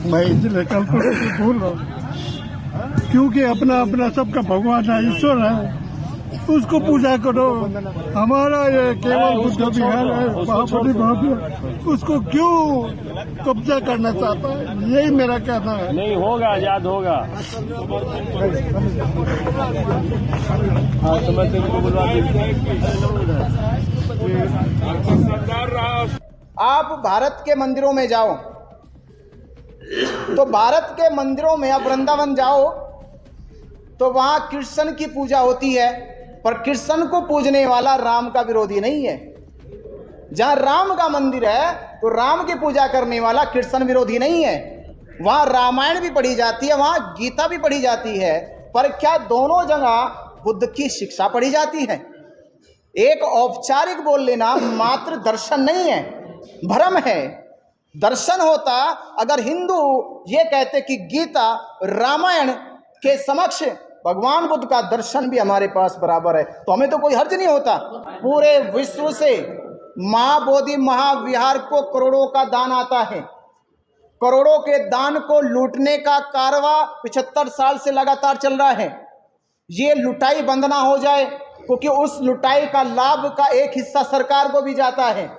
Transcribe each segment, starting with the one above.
मैं इसलिए कल बोल रहा हूँ क्योंकि अपना अपना सबका भगवान है, ईश्वर है, उसको पूजा करो। हमारा ये केवल बुद्ध विहार है, महाबोधि महावीर, उसको क्यों कब्जा करना चाहता है? यही मेरा कहना है। नहीं होगा, आजाद होगा। आप भारत के मंदिरों में जाओ तो भारत के मंदिरों में आप वृंदावन जाओ तो वहां कृष्ण की पूजा होती है, पर कृष्ण को पूजने वाला राम का विरोधी नहीं है। जहां राम का मंदिर है तो राम की पूजा करने वाला कृष्ण विरोधी नहीं है। वहां रामायण भी पढ़ी जाती है, वहां गीता भी पढ़ी जाती है, पर क्या दोनों जगह बुद्ध की शिक्षा पढ़ी जाती है? एक औपचारिक बोल लेना मात्र दर्शन नहीं है, भ्रम है। दर्शन होता अगर हिंदू ये कहते कि गीता रामायण के समक्ष भगवान बुद्ध का दर्शन भी हमारे पास बराबर है, तो हमें तो कोई हर्ज नहीं होता। पूरे विश्व से महाबोधि महाविहार को करोड़ों का दान आता है। करोड़ों के दान को लूटने का कारवा 75 साल से लगातार चल रहा है। ये लुटाई बंद ना हो जाए, क्योंकि उस लुटाई का लाभ का एक हिस्सा सरकार को भी जाता है।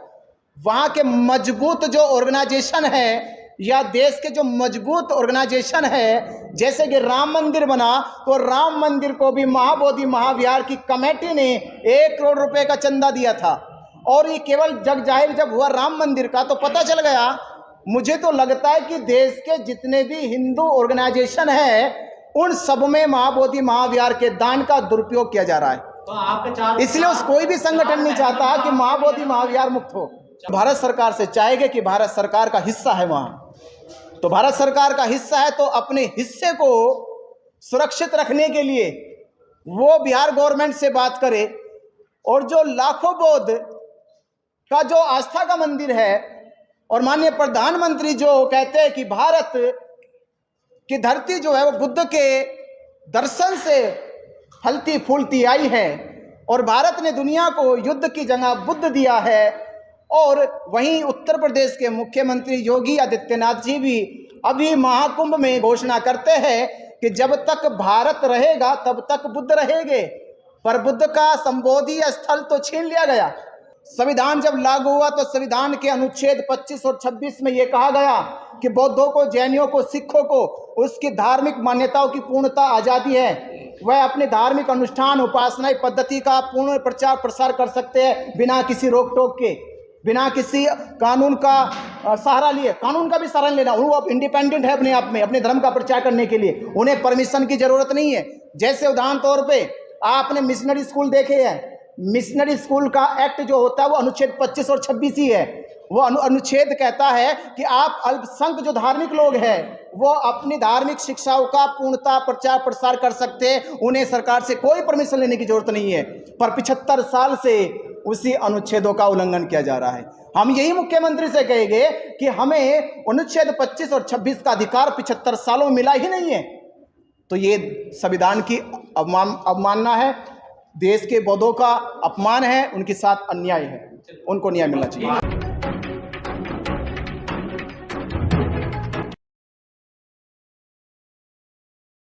वहां के मजबूत जो ऑर्गेनाइजेशन है या देश के जो मजबूत ऑर्गेनाइजेशन है, जैसे कि राम मंदिर बना तो राम मंदिर को भी महाबोधि महाविहार की कमेटी ने 1 करोड़ रुपए का चंदा दिया था। और ये केवल जग जाहिर जब हुआ राम मंदिर का तो पता चल गया। मुझे तो लगता है कि देश के जितने भी हिंदू ऑर्गेनाइजेशन है उन सब में महाबोधि महाविहार के दान का दुरुपयोग किया जा रहा है। तो इसलिए उस कोई भी संगठन नहीं चाहता कि महाबोधि महाविहार मुक्त हो। भारत सरकार से चाहेंगे कि भारत सरकार का हिस्सा है वहां, तो भारत सरकार का हिस्सा है तो अपने हिस्से को सुरक्षित रखने के लिए वो बिहार गवर्नमेंट से बात करे। और जो लाखों बौद्ध का जो आस्था का मंदिर है और माननीय प्रधानमंत्री जो कहते हैं कि भारत की धरती जो है वो बुद्ध के दर्शन से फलती फूलती आई है और भारत ने दुनिया को युद्ध की जगह बुद्ध दिया है। और वहीं उत्तर प्रदेश के मुख्यमंत्री योगी आदित्यनाथ जी भी अभी महाकुंभ में घोषणा करते हैं कि जब तक भारत रहेगा तब तक बुद्ध रहेंगे, पर बुद्ध का संबोधि स्थल तो छीन लिया गया। संविधान जब लागू हुआ तो संविधान के अनुच्छेद 25 और 26 में यह कहा गया कि बौद्धों को, जैनियों को, सिखों को उसकी धार्मिक मान्यताओं की पूर्णता आज़ादी है। वह अपने धार्मिक अनुष्ठान उपासना पद्धति का पूर्ण प्रचार प्रसार कर सकते हैं बिना किसी रोक टोक के, बिना किसी कानून का सहारा लिए। कानून का भी सहारा लेना, वो अब इंडिपेंडेंट है अपने आप में, अपने धर्म का प्रचार करने के लिए उन्हें परमिशन की जरूरत नहीं है। जैसे उदाहरण तौर पे आपने मिशनरी स्कूल देखे हैं, मिशनरी स्कूल का एक्ट जो होता है वो अनुच्छेद 25 और 26 ही है। वो अनुच्छेद कहता है कि आप अल्पसंख्यक जो धार्मिक लोग हैं वो अपनी धार्मिक शिक्षाओं का पूर्णता प्रचार प्रसार कर सकते हैं, उन्हें सरकार से कोई परमिशन लेने की जरूरत नहीं है। पर 75 साल से उसी अनुच्छेदों का उल्लंघन किया जा रहा है। हम यही मुख्यमंत्री से कहेंगे कि हमें अनुच्छेद 25 और 26 का अधिकार 75 सालों में मिला ही नहीं है, तो ये संविधान की अवमानना है, देश के बौद्धों का अपमान है, उनके साथ अन्याय है, उनको न्याय मिलना चाहिए।